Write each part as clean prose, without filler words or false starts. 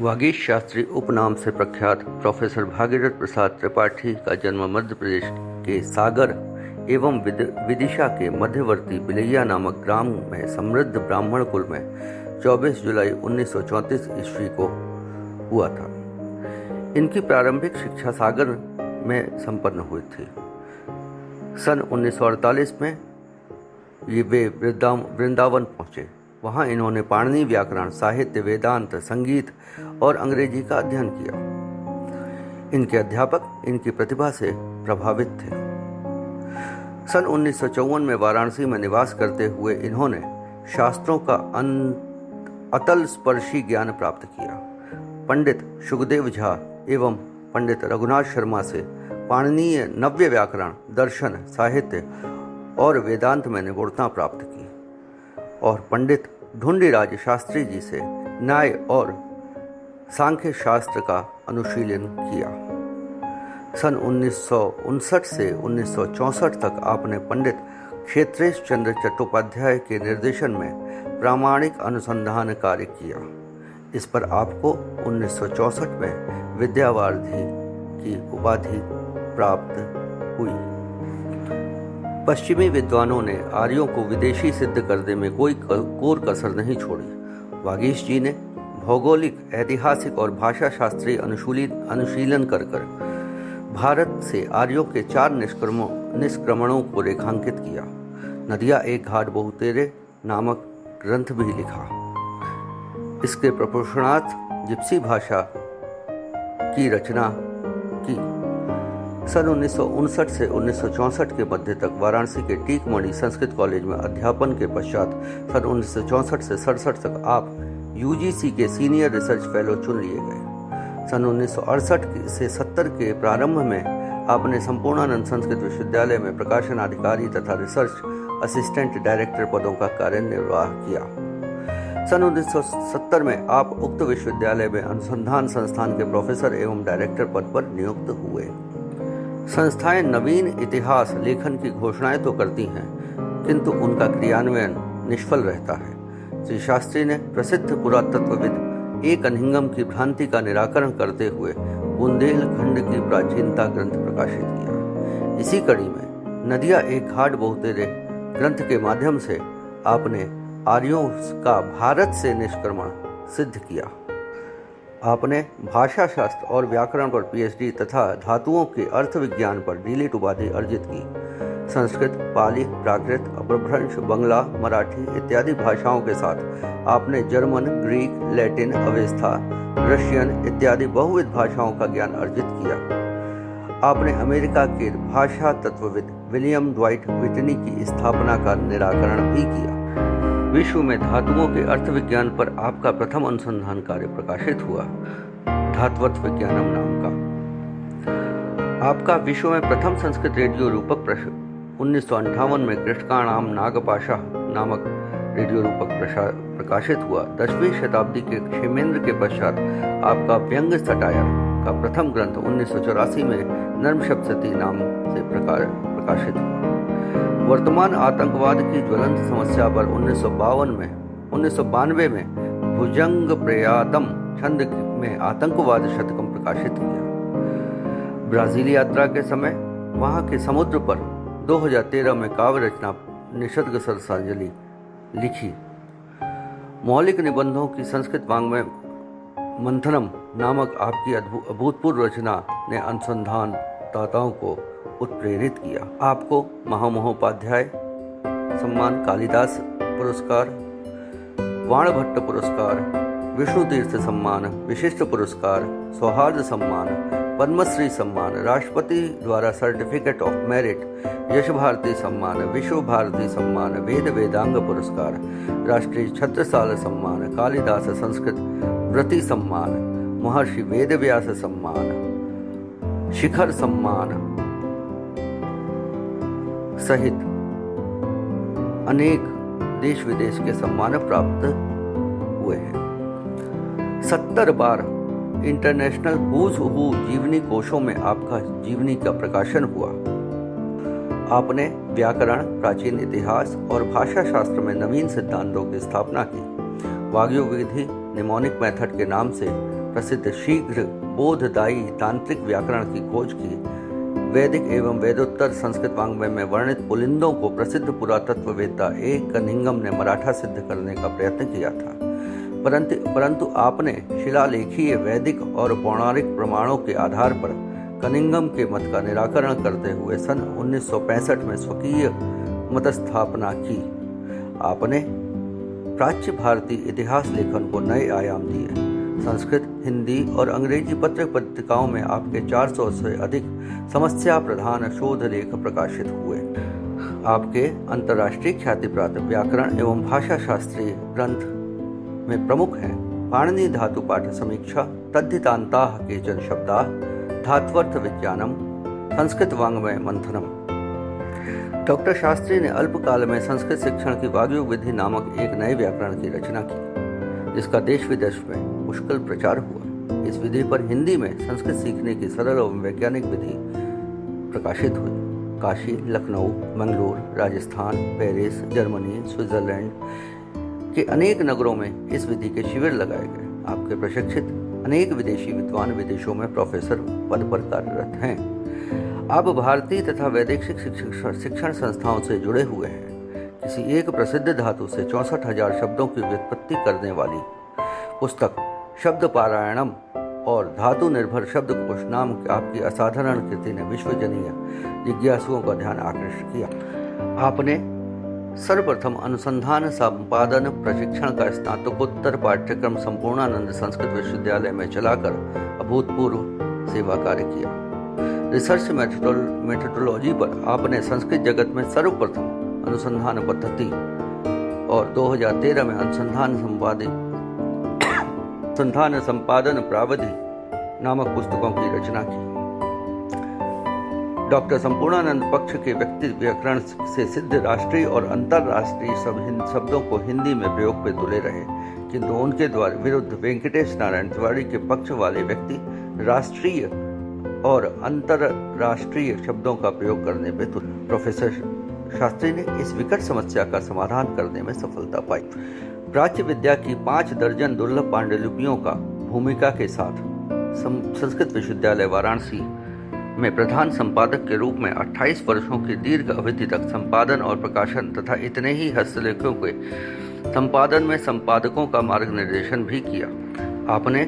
वागीश शास्त्री उपनाम से प्रख्यात प्रोफेसर भागीरथ प्रसाद त्रिपाठी का जन्म मध्य प्रदेश के सागर एवं विदिशा के मध्यवर्ती बिलैया नामक ग्राम में समृद्ध ब्राह्मण कुल में 24 जुलाई 1934 ईस्वी को हुआ था। इनकी प्रारंभिक शिक्षा सागर में संपन्न हुई थी। सन 1948 में वे वृंदावन पहुंचे। वहां इन्होंने पाणिनि व्याकरण, साहित्य, वेदांत, संगीत और अंग्रेजी का अध्ययन किया। इनके अध्यापक इनकी प्रतिभा से प्रभावित थे। सन 1954 में वाराणसी में निवास करते हुए इन्होंने शास्त्रों का अतल स्पर्शी ज्ञान प्राप्त किया। पंडित शुकदेव झा एवं पंडित रघुनाथ शर्मा से पाणिनीय नव्य व्याकरण, दर्शन, साहित्य और वेदांत में निपुणता प्राप्त की और पंडित ढूंढीराज शास्त्री जी से न्याय और सांख्य शास्त्र का अनुशीलन किया। सन 1959 से 1964 तक आपने पंडित क्षेत्रेश चंद्र चट्टोपाध्याय के निर्देशन में प्रामाणिक अनुसंधान कार्य किया। इस पर आपको 1964 में विद्यावारिधि की उपाधि प्राप्त हुई। पश्चिमी विद्वानों ने आर्यों को विदेशी सिद्ध करने में कोई कोर कसर नहीं छोड़ी। वागीश जी ने भौगोलिक, ऐतिहासिक और भाषा शास्त्रीय अनुशीलन कर भारत से आर्यों के 4 निष्क्रमणों को रेखांकित किया। नदिया एक घाट बहुतेरे नामक ग्रंथ भी लिखा। इसके प्रपोषणार्थ जिप्सी भाषा की रचना की। सन 1959 से 1964 के मध्य तक वाराणसी के टीकमणि संस्कृत कॉलेज में अध्यापन के पश्चात सन 1964 से 67 तक आप यूजीसी के सीनियर रिसर्च फेलो चुन लिए गए। सन 1968 से 70 के प्रारंभ में आपने संपूर्णानंद संस्कृत विश्वविद्यालय में प्रकाशन अधिकारी तथा रिसर्च असिस्टेंट डायरेक्टर पदों का कार्यनिर्वाह किया। सन 1970 में आप उक्त विश्वविद्यालय में अनुसंधान संस्थान के प्रोफेसर एवं डायरेक्टर पद पर नियुक्त हुए। संस्थाएं नवीन इतिहास लेखन की घोषणाएं तो करती हैं, किंतु उनका क्रियान्वयन निष्फल रहता है। श्री शास्त्री ने प्रसिद्ध पुरातत्वविद ए कनिंघम की भ्रांति का निराकरण करते हुए बुंदेलखंड की प्राचीनता ग्रंथ प्रकाशित किया। इसी कड़ी में नदिया एक घाट बहुतेरे ग्रंथ के माध्यम से आपने आर्यों का भारत से निष्क्रमण सिद्ध किया। आपने भाषा शास्त्र और व्याकरण पर पीएचडी तथा धातुओं के अर्थ विज्ञान पर डीलिट उपाधि अर्जित की। संस्कृत, पाली, प्राकृत, अपभ्रंश, बंगला, मराठी इत्यादि भाषाओं के साथ आपने German, Greek, Latin, Avesta, Russian इत्यादि बहुविध भाषाओं का ज्ञान अर्जित किया। आपने अमेरिका के भाषा तत्वविद विलियम ड्वाइट व्हिटनी की स्थापना का निराकरण भी किया। विश्व में धातुओं के अर्थ विज्ञान पर आपका प्रथम अनुसंधान कार्य प्रकाशित हुआ, धात्वत्व विज्ञानम नाम का। आपका विश्व में प्रथम संस्कृत रेडियो रूपक 1958 में कृष्णाणाम नागपाशा नामक रेडियो रूपक प्रकाशित हुआ। 10वीं शताब्दी के क्षेमेंद्र के पश्चात आपका व्यंग सटायर का प्रथम ग्रंथ 1984 में नर्मशप्तशती नाम से प्रकाशित हुआ। वर्तमान आतंकवाद की ज्वलंत समस्या पर 1992 में भुजंग प्रयातम छंद में आतंकवाद शतकम प्रकाशित किया। ब्राजील यात्रा के समय वहां के समुद्र पर 2013 में काव्य रचना निषद्ग सरसांजलि लिखी। मौलिक निबंधों की संस्कृत वाङ्मय मंथनम नामक आपकी अभूतपूर्व रचना ने अनुसंधानदाताओं को उत्प्रेरित किया। आपको महामहोपाध्याय सम्मान, कालिदास पुरस्कार, वाणभट्ट पुरस्कार, विष्णु तीर्थ सम्मान, विशिष्ट पुरस्कार, सौहार्द सम्मान, पद्मश्री सम्मान, राष्ट्रपति द्वारा सर्टिफिकेट ऑफ मेरिट, यश भारती सम्मान, विश्व भारती सम्मान, वेद वेदांग पुरस्कार, राष्ट्रीय छत्रसाल सम्मान, कालिदास संस्कृत व्रति सम्मान, महर्षि वेदव्यास सम्मान, शिखर सम्मान सहित अनेक देश विदेश के सम्मान प्राप्त हुए हैं। 70 बार इंटरनेशनल हूज हू जीवनी कोशों में आपका जीवनी का प्रकाशन हुआ। आपने व्याकरण, प्राचीन इतिहास और भाषा शास्त्र में नवीन सिद्धांतों की स्थापना की। वाग्योग विधि, निमोनिक मेथड के नाम से प्रसिद्ध शीघ्र बोधदायी तांत्रिक व्याकरण की खोज की। वैदिक एवं वेदोत्तर संस्कृत वाङ्मय में वर्णित पुलिंदों को प्रसिद्ध पुरातत्ववेत्ता ए कनिंगम ने मराठा सिद्ध करने का प्रयत्न किया था, परंतु आपने शिलालेखीय वैदिक और पौराणिक प्रमाणों के आधार पर कनिंगम के मत का निराकरण करते हुए सन 1965 में स्वकीय मत स्थापना की। आपने प्राच्य भारतीय इतिहास लेखन को नए आयाम दिए। संस्कृत, हिंदी और अंग्रेजी पत्र पत्रिकाओं में आपके 400 से अधिक समस्या प्रधान शोध लेख प्रकाशित हुए। आपके अंतर्राष्ट्रीय ख्याति प्राप्त व्याकरण एवं भाषा शास्त्रीय ग्रंथ में प्रमुख हैं पाणिनि धातु पाठ समीक्षा, तद्धितान्ताः केचन शब्दाः, धात्वर्थ विज्ञानम, संस्कृत वाङ्मय मंथनम। डॉक्टर शास्त्री ने अल्पकाल में संस्कृत शिक्षण की वाग्युग विधि नामक एक नए व्याकरण की रचना की, जिसका देश विदेश में पुष्कल प्रचार हुआ। इस विधि पर हिंदी में संस्कृत सीखने की सरल और वैज्ञानिक विधि प्रकाशित हुई। Kashi, Lucknow, Mangalore, Rajasthan, Paris, Germany, Switzerland के अनेक नगरों में इस विधि के शिविर लगाए गए। आपके प्रशिक्षित अनेक विदेशी विद्वान विदेशों में प्रोफेसर पद पर कार्यरत हैं। आप भारतीय तथा वैदेशिक शिक्षण संस्थाओं से जुड़े हुए हैं। किसी एक प्रसिद्ध धातु से 64,000 शब्दों की व्युत्पत्ति करने वाली पुस्तक शब्द पारायणम और धातु निर्भर शब्दकोश नाम आपकी असाधारण कृति ने विश्वजनीय जिज्ञासुओं का ध्यान आकृष्ट किया। आपने सर्वप्रथम अनुसंधान संपादन प्रशिक्षण का स्नातकोत्तर पाठ्यक्रम संपूर्णानंद संस्कृत विश्वविद्यालय में चलाकर अभूतपूर्व सेवा कार्य किया। रिसर्च मेथोडोलॉजी पर आपने संस्कृत जगत में सर्वप्रथम अनुसंधान पद्धति और 2013 में अनुसंधान संपादन प्रावधि नामक पुस्तकों की रचना की। डॉक्टर संपूर्णानंद पक्ष के व्यक्ति व्याकरण से सिद्ध राष्ट्रीय और अंतर्राष्ट्रीय शब्दों को हिंदी में प्रयोग पे तुले रहे, किंतु उनके द्वारा विरुद्ध वेंकटेश नारायण तिवारी के पक्ष वाले व्यक्ति राष्ट्रीय और अंतर्राष्ट्रीय शब्दों का प्रयोग करने पे तुले। प्रोफेसर शास्त्री ने इस विकट समस्या का समाधान करने में सफलता पाई। प्राच्य विद्या की 5 दर्जन दुर्लभ पांडुलिपियों का भूमिका के साथ संस्कृत विश्वविद्यालय वाराणसी में प्रधान संपादक के रूप में 28 वर्षों की दीर्घ अवधि तक संपादन और प्रकाशन तथा इतने ही हस्तलेखों के संपादन में संपादकों का मार्गनिर्देशन भी किया। आपने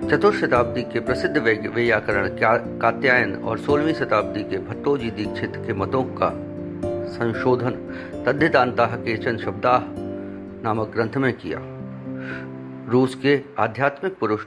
चतुर्थ शताब्दी के प्रसिद्ध वैयाकरण कात्यायन और 16वीं शताब्दी के भट्टोजी दीक्षित के मतों का संशोधन तद्धितान्ताः केचन शब्दाः नामक ग्रंथ में किया। रूस के आध्यात्मिक पुरुष